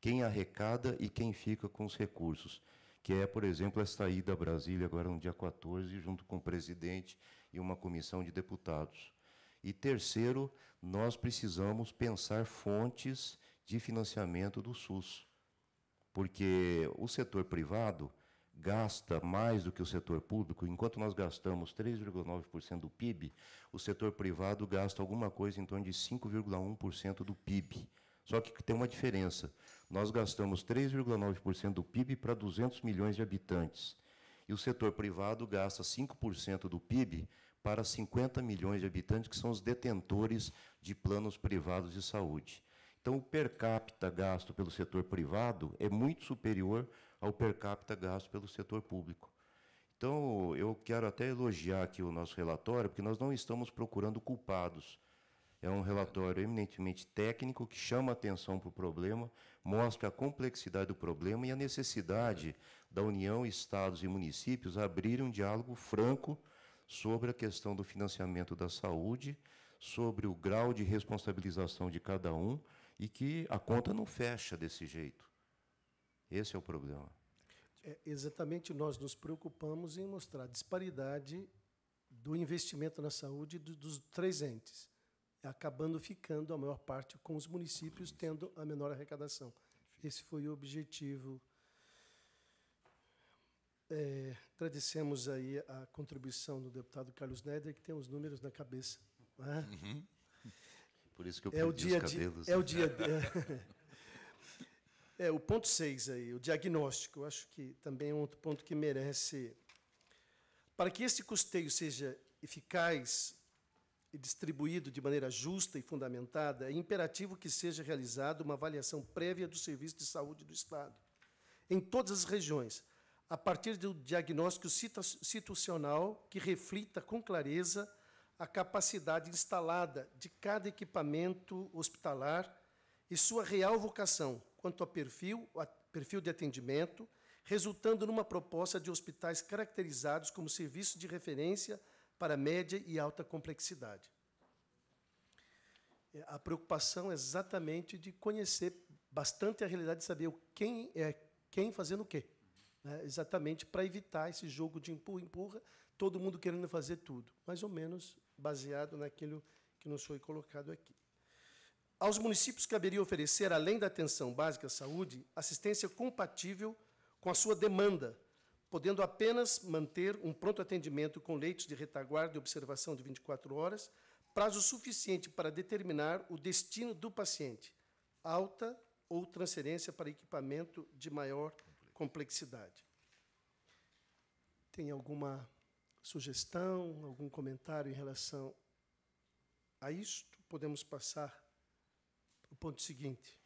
quem arrecada e quem fica com os recursos, que é, por exemplo, esta ida a Brasília, agora no dia 14, junto com o presidente e uma comissão de deputados. E terceiro, nós precisamos pensar fontes de financiamento do SUS, porque o setor privado gasta mais do que o setor público. Enquanto nós gastamos 3,9% do PIB, o setor privado gasta alguma coisa em torno de 5,1% do PIB. Só que tem uma diferença. Nós gastamos 3,9% do PIB para 200 milhões de habitantes. E o setor privado gasta 5% do PIB para 50 milhões de habitantes, que são os detentores de planos privados de saúde. Então, o per capita gasto pelo setor privado é muito superior ao per capita gasto pelo setor público. Então, eu quero até elogiar aqui o nosso relatório, porque nós não estamos procurando culpados. É um relatório eminentemente técnico, que chama atenção para o problema, mostra a complexidade do problema e a necessidade da União, Estados e municípios abrirem um diálogo franco sobre a questão do financiamento da saúde, sobre o grau de responsabilização de cada um, e que a conta não fecha desse jeito. Esse é o problema. Exatamente, nós nos preocupamos em mostrar a disparidade do investimento na saúde dos três entes, acabando ficando a maior parte com os municípios tendo a menor arrecadação. Esse foi o objetivo. Agradecemos aí a contribuição do deputado Carlos Neder, que tem os números na cabeça. Né? Uhum. Por isso que eu perdi os cabelos. O ponto 6 aí, o diagnóstico, eu acho que também é um outro ponto que merece. Para que esse custeio seja eficaz e distribuído de maneira justa e fundamentada, é imperativo que seja realizada uma avaliação prévia do serviço de saúde do Estado, em todas as regiões, a partir do diagnóstico situacional que reflita com clareza a capacidade instalada de cada equipamento hospitalar e sua real vocação quanto a perfil de atendimento, resultando numa proposta de hospitais caracterizados como serviços de referência para média e alta complexidade. A preocupação é exatamente de conhecer bastante a realidade, de saber quem fazendo o quê, né? Exatamente para evitar esse jogo de empurra-empurra, todo mundo querendo fazer tudo, mais ou menos baseado naquilo que nos foi colocado aqui. Aos municípios caberia oferecer, além da atenção básica à saúde, assistência compatível com a sua demanda, podendo apenas manter um pronto atendimento com leitos de retaguarda e observação de 24 horas, prazo suficiente para determinar o destino do paciente, alta ou transferência para equipamento de maior complexidade. Tem alguma sugestão, algum comentário em relação a isto? Podemos passar para o ponto seguinte.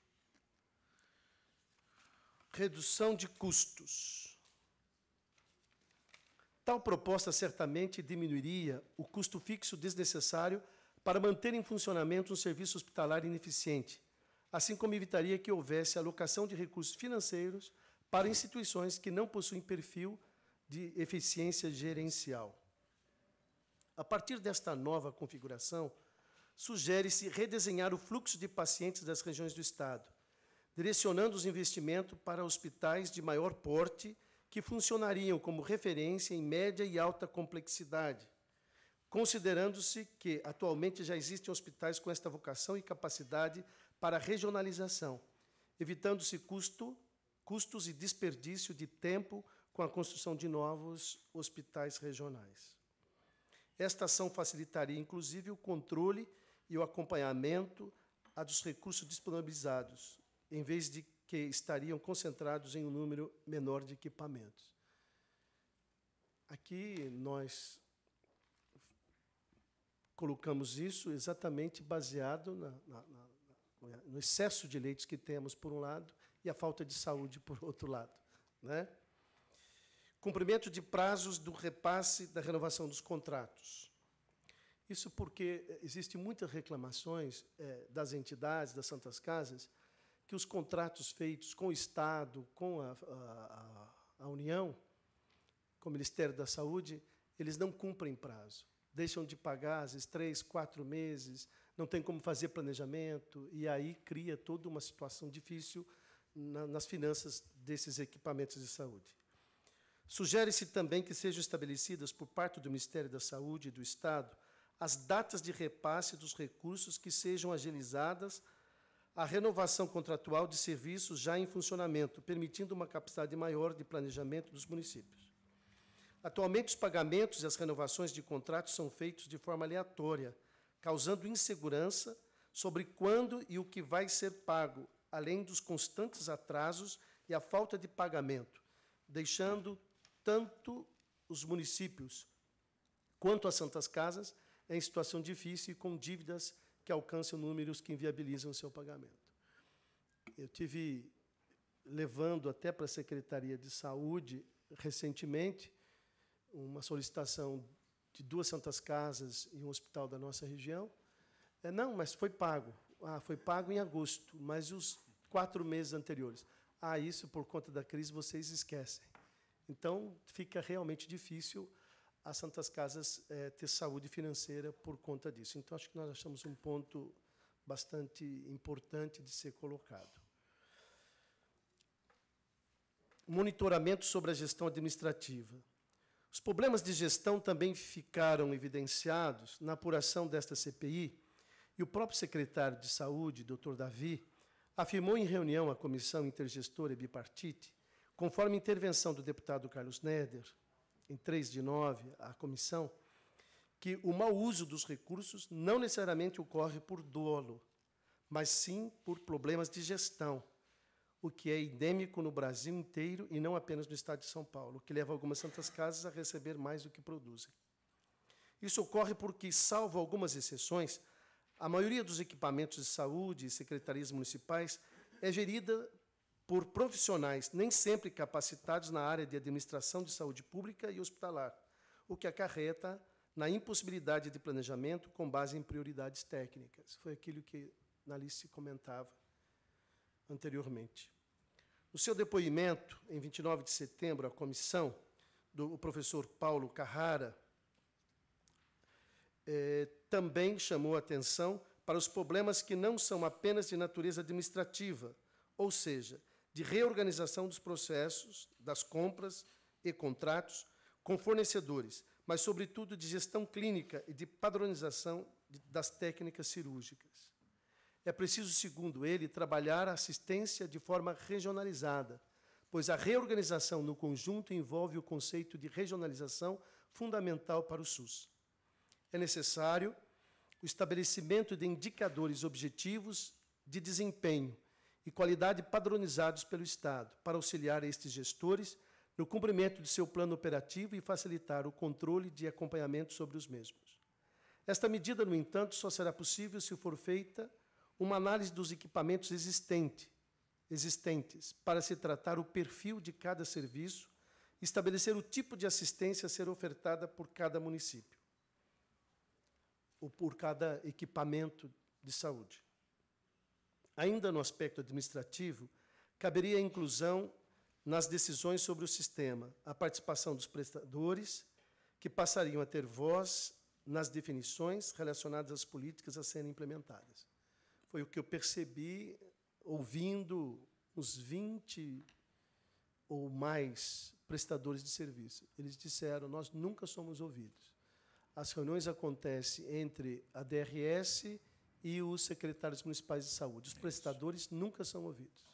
Redução de custos. Tal proposta certamente diminuiria o custo fixo desnecessário para manter em funcionamento um serviço hospitalar ineficiente, assim como evitaria que houvesse alocação de recursos financeiros para instituições que não possuem perfil de eficiência gerencial. A partir desta nova configuração, sugere-se redesenhar o fluxo de pacientes das regiões do Estado, direcionando os investimentos para hospitais de maior porte que funcionariam como referência em média e alta complexidade, considerando-se que atualmente já existem hospitais com esta vocação e capacidade para regionalização, evitando-se custos e desperdício de tempo com a construção de novos hospitais regionais. Esta ação facilitaria, inclusive, o controle e o acompanhamento dos recursos disponibilizados, em vez de que estariam concentrados em um número menor de equipamentos. Aqui nós colocamos isso exatamente baseado no excesso de leitos que temos, por um lado, e a falta de saúde, por outro lado, né? Cumprimento de prazos do repasse da renovação dos contratos. Isso porque existem muitas reclamações das entidades, das Santas Casas, que os contratos feitos com o Estado, com a União, com o Ministério da Saúde, eles não cumprem prazo. Deixam de pagar, às vezes, 3, 4 meses, não tem como fazer planejamento, e aí cria toda uma situação difícil nas finanças desses equipamentos de saúde. Sugere-se também que sejam estabelecidas por parte do Ministério da Saúde e do Estado as datas de repasse dos recursos que sejam agilizadas a renovação contratual de serviços já em funcionamento, permitindo uma capacidade maior de planejamento dos municípios. Atualmente, os pagamentos e as renovações de contratos são feitos de forma aleatória, causando insegurança sobre quando e o que vai ser pago, além dos constantes atrasos e a falta de pagamento, deixando tanto os municípios quanto as Santas Casas em situação difícil e com dívidas que alcançam números que inviabilizam o seu pagamento. Eu tive levando até para a Secretaria de Saúde, recentemente, uma solicitação de 2 Santas Casas e um hospital da nossa região. Não, mas foi pago. Foi pago em agosto, mas e os 4 meses anteriores? Isso, por conta da crise, vocês esquecem. Então, fica realmente difícil as Santas Casas ter saúde financeira por conta disso. Então, acho que nós achamos um ponto bastante importante de ser colocado. Monitoramento sobre a gestão administrativa. Os problemas de gestão também ficaram evidenciados na apuração desta CPI, e o próprio secretário de Saúde, Dr. Davi, afirmou em reunião à Comissão Intergestora e Bipartite, conforme intervenção do deputado Carlos Neder, em 3/9, à comissão, que o mau uso dos recursos não necessariamente ocorre por dolo, mas sim por problemas de gestão, o que é endêmico no Brasil inteiro e não apenas no estado de São Paulo, o que leva algumas Santas Casas a receber mais do que produzem. Isso ocorre porque, salvo algumas exceções, a maioria dos equipamentos de saúde e secretarias municipais é gerida por profissionais nem sempre capacitados na área de administração de saúde pública e hospitalar, o que acarreta na impossibilidade de planejamento com base em prioridades técnicas. Foi aquilo que Alice comentava anteriormente. No seu depoimento, em 29 de setembro, à comissão, o professor Paulo Carrara também chamou a atenção para os problemas que não são apenas de natureza administrativa, ou seja, de reorganização dos processos, das compras e contratos com fornecedores, mas, sobretudo, de gestão clínica e de padronização das técnicas cirúrgicas. É preciso, segundo ele, trabalhar a assistência de forma regionalizada, pois a reorganização no conjunto envolve o conceito de regionalização fundamental para o SUS. É necessário o estabelecimento de indicadores objetivos de desempenho e qualidade padronizados pelo Estado, para auxiliar estes gestores no cumprimento de seu plano operativo e facilitar o controle de acompanhamento sobre os mesmos. Esta medida, no entanto, só será possível se for feita uma análise dos equipamentos existentes para se tratar o perfil de cada serviço, estabelecer o tipo de assistência a ser ofertada por cada município, ou por cada equipamento de saúde. Ainda no aspecto administrativo, caberia a inclusão nas decisões sobre o sistema, a participação dos prestadores, que passariam a ter voz nas definições relacionadas às políticas a serem implementadas. Foi o que eu percebi ouvindo uns 20 ou mais prestadores de serviço. Eles disseram, nós nunca somos ouvidos. As reuniões acontecem entre a DRS e os secretários municipais de saúde. Os prestadores nunca são ouvidos.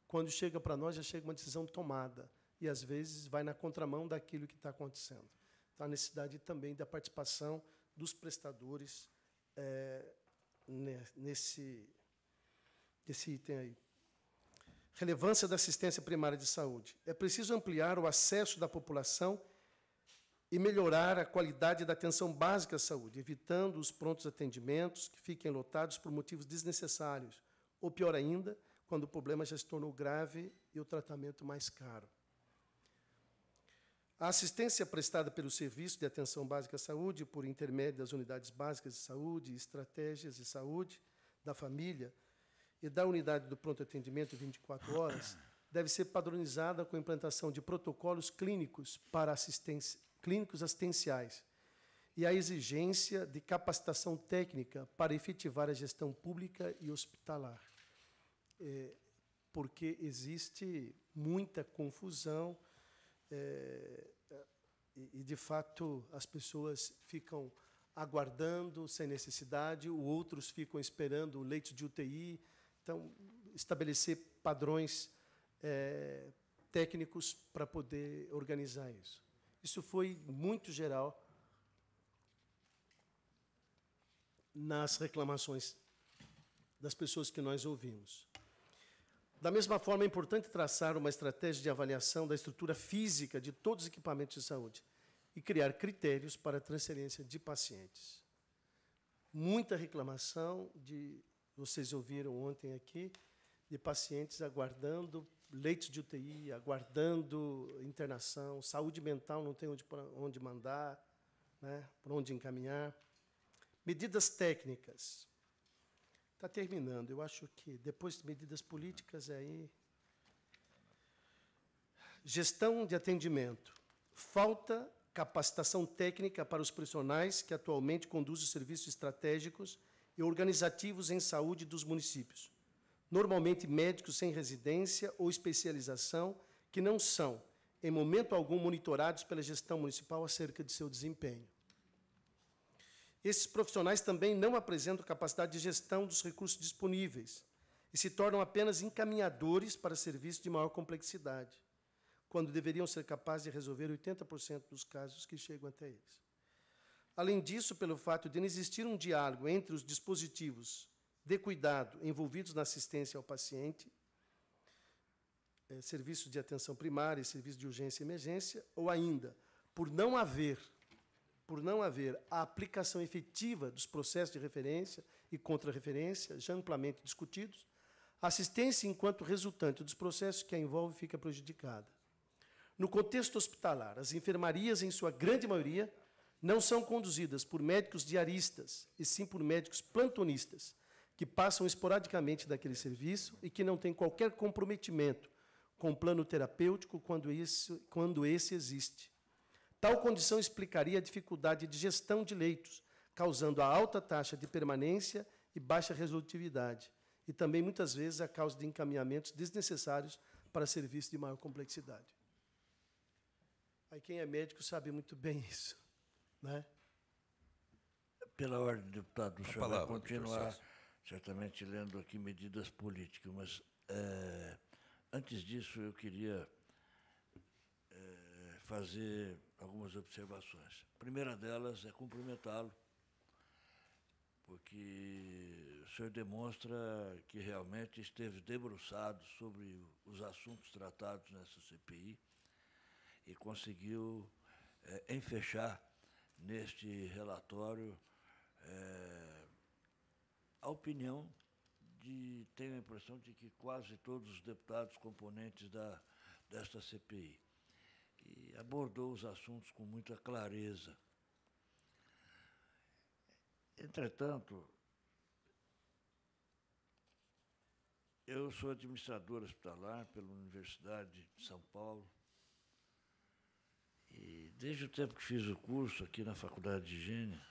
Quando chega para nós, já chega uma decisão tomada, e, às vezes, vai na contramão daquilo que está acontecendo. Então, a necessidade também da participação dos prestadores nesse item aí. Relevância da assistência primária de saúde. É preciso ampliar o acesso da população e melhorar a qualidade da atenção básica à saúde, evitando os prontos atendimentos que fiquem lotados por motivos desnecessários, ou, pior ainda, quando o problema já se tornou grave e o tratamento mais caro. A assistência prestada pelo Serviço de Atenção Básica à Saúde, por intermédio das unidades básicas de saúde, estratégias de saúde da família e da unidade do pronto atendimento 24 horas, deve ser padronizada com a implantação de protocolos clínicos assistenciais e a exigência de capacitação técnica para efetivar a gestão pública e hospitalar. porque existe muita confusão e, de fato, as pessoas ficam aguardando sem necessidade, outros ficam esperando leitos de UTI. Então, estabelecer padrões técnicos para poder organizar isso. Isso foi muito geral nas reclamações das pessoas que nós ouvimos. Da mesma forma, é importante traçar uma estratégia de avaliação da estrutura física de todos os equipamentos de saúde e criar critérios para a transferência de pacientes. Muita reclamação, vocês ouviram ontem aqui, de pacientes aguardando leitos de UTI, aguardando internação, saúde mental não tem onde mandar, né, por onde encaminhar. Medidas técnicas. Está terminando. Eu acho que, depois de medidas políticas, aí... Gestão de atendimento. Falta capacitação técnica para os profissionais que atualmente conduzem os serviços estratégicos e organizativos em saúde dos municípios. Normalmente, médicos sem residência ou especialização que não são, em momento algum, monitorados pela gestão municipal acerca de seu desempenho. Esses profissionais também não apresentam capacidade de gestão dos recursos disponíveis e se tornam apenas encaminhadores para serviços de maior complexidade, quando deveriam ser capazes de resolver 80% dos casos que chegam até eles. Além disso, pelo fato de não existir um diálogo entre os dispositivos de cuidado envolvidos na assistência ao paciente, serviços de atenção primária e serviços de urgência e emergência, ou ainda, por não haver a aplicação efetiva dos processos de referência e contra-referência, já amplamente discutidos, a assistência, enquanto resultante dos processos que a envolve, fica prejudicada. No contexto hospitalar, as enfermarias, em sua grande maioria, não são conduzidas por médicos diaristas, e sim por médicos plantonistas, que passam esporadicamente daquele serviço e que não têm qualquer comprometimento com o plano terapêutico quando esse existe. Tal condição explicaria a dificuldade de gestão de leitos, causando a alta taxa de permanência e baixa resolutividade, e também, muitas vezes, a causa de encaminhamentos desnecessários para serviços de maior complexidade. Aí quem é médico sabe muito bem isso, né? Pela ordem, deputado, o senhor vai continuar, certamente, lendo aqui medidas políticas, mas, antes disso, eu queria fazer algumas observações. A primeira delas é cumprimentá-lo, porque o senhor demonstra que realmente esteve debruçado sobre os assuntos tratados nessa CPI e conseguiu enfechar neste relatório a opinião tenho a impressão de que quase todos os deputados componentes desta CPI. E abordou os assuntos com muita clareza. Entretanto, eu sou administrador hospitalar pela Universidade de São Paulo e, desde o tempo que fiz o curso aqui na Faculdade de Higiene,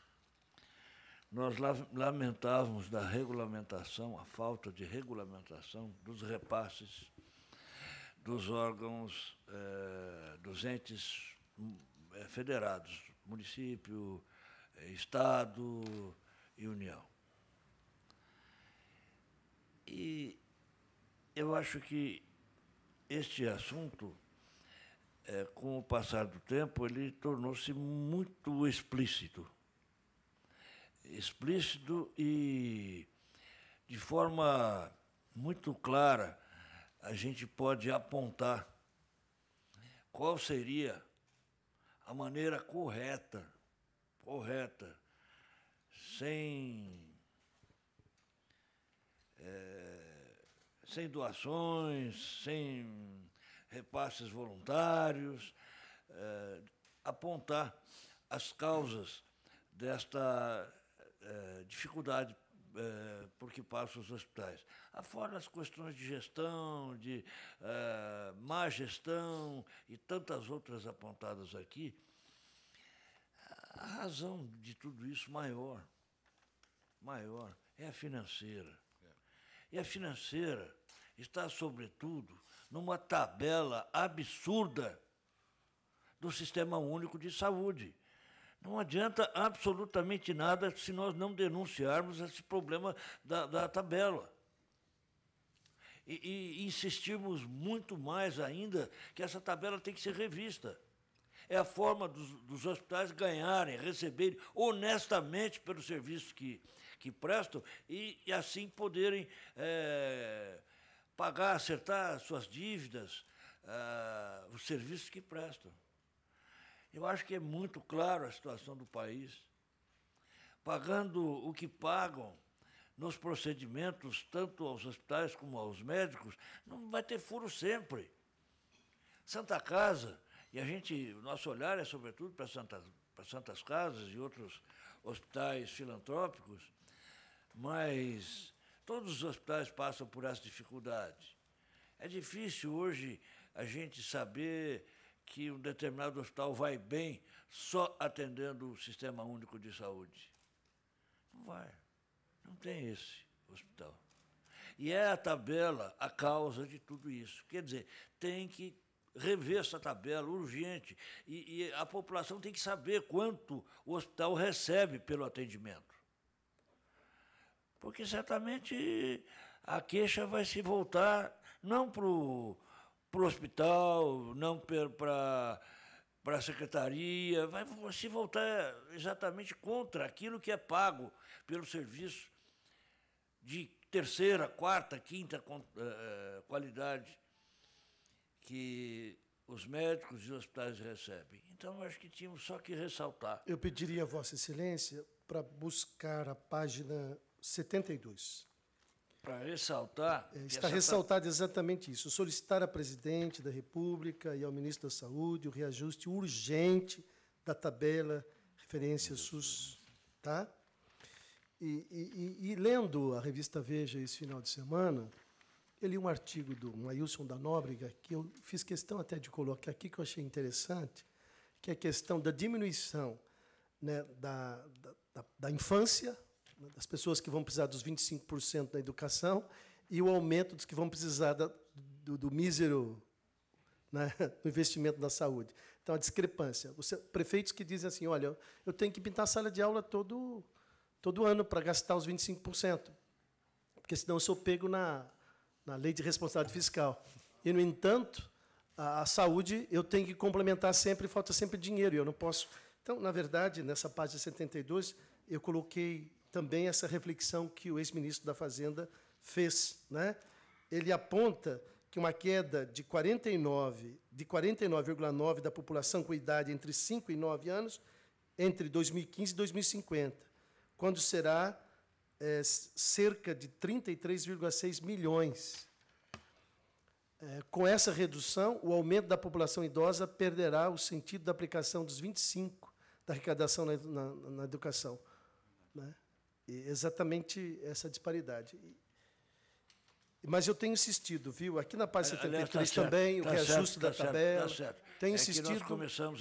nós lamentávamos da regulamentação, a falta de regulamentação dos repasses dos órgãos, dos entes federados, município, Estado e União. E eu acho que este assunto, com o passar do tempo, ele tornou-se muito explícito. Explícito e, de forma muito clara, a gente pode apontar qual seria a maneira correta, sem doações, sem repasses voluntários, apontar as causas desta dificuldade por que passam os hospitais. Afora as questões de gestão, de má gestão e tantas outras apontadas aqui, a razão de tudo isso maior é a financeira. E a financeira está, sobretudo, numa tabela absurda do Sistema Único de Saúde. Não adianta absolutamente nada se nós não denunciarmos esse problema da tabela. E insistirmos muito mais ainda que essa tabela tem que ser revista. É a forma dos hospitais ganharem, receberem honestamente pelos serviços que prestam e assim poderem pagar, acertar suas dívidas, os serviços que prestam. Eu acho que é muito claro a situação do país. Pagando o que pagam nos procedimentos, tanto aos hospitais como aos médicos, não vai ter furo sempre. Santa Casa, e o nosso olhar é sobretudo para Santas Casas e outros hospitais filantrópicos, mas todos os hospitais passam por essa dificuldade. É difícil hoje a gente saber que um determinado hospital vai bem só atendendo o Sistema Único de Saúde. Não vai. Não tem esse hospital. E é a tabela a causa de tudo isso. Quer dizer, tem que rever essa tabela urgente. E a população tem que saber quanto o hospital recebe pelo atendimento. Porque certamente a queixa vai se voltar não para o hospital, não para a secretaria, vai se voltar exatamente contra aquilo que é pago pelo serviço de terceira, quarta, quinta qualidade que os médicos e os hospitais recebem. Então, acho que tínhamos só que ressaltar. Eu pediria a Vossa Excelência para buscar a página 72. Para ressaltar... Está ressaltado exatamente isso. Solicitar a Presidente da República e ao Ministro da Saúde o reajuste urgente da tabela referência SUS. Tá? E lendo a revista Veja esse final de semana, eu li um artigo do Ailson da Nóbrega, que eu fiz questão até de colocar aqui, que eu achei interessante, que é a questão da diminuição, né, da infância, das pessoas que vão precisar dos 25% da educação e o aumento dos que vão precisar do mísero, né, do investimento na saúde. Então, a discrepância. Prefeitos que dizem assim, olha, eu tenho que pintar a sala de aula todo ano para gastar os 25%, porque senão eu sou pego na lei de responsabilidade fiscal. E, no entanto, a saúde eu tenho que complementar sempre, falta sempre dinheiro, e eu não posso. Então, na verdade, nessa página 72, eu coloquei também essa reflexão que o ex-ministro da Fazenda fez, né? Ele aponta que uma queda de 49,9% da população com idade entre 5 e 9 anos entre 2015 e 2050, quando será cerca de 33,6 milhões. Com essa redução, o aumento da população idosa perderá o sentido da aplicação dos 25% da arrecadação na educação, né? Exatamente essa disparidade. Mas eu tenho insistido, viu? Aqui na página 73 também, o reajuste da tabela. Tenho insistido. Nós começamos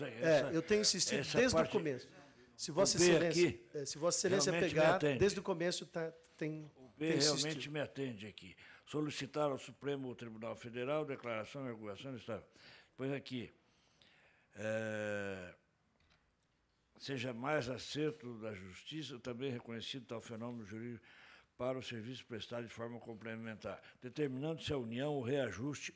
eu tenho insistido desde o começo. Se Vossa Excelência pegar, desde o começo tem realmente me atende aqui. Solicitar ao Supremo Tribunal Federal declaração e regulação do Estado. Pois aqui. Seja mais acerto da Justiça, também reconhecido tal fenômeno jurídico para o serviço prestado de forma complementar, determinando-se a União o reajuste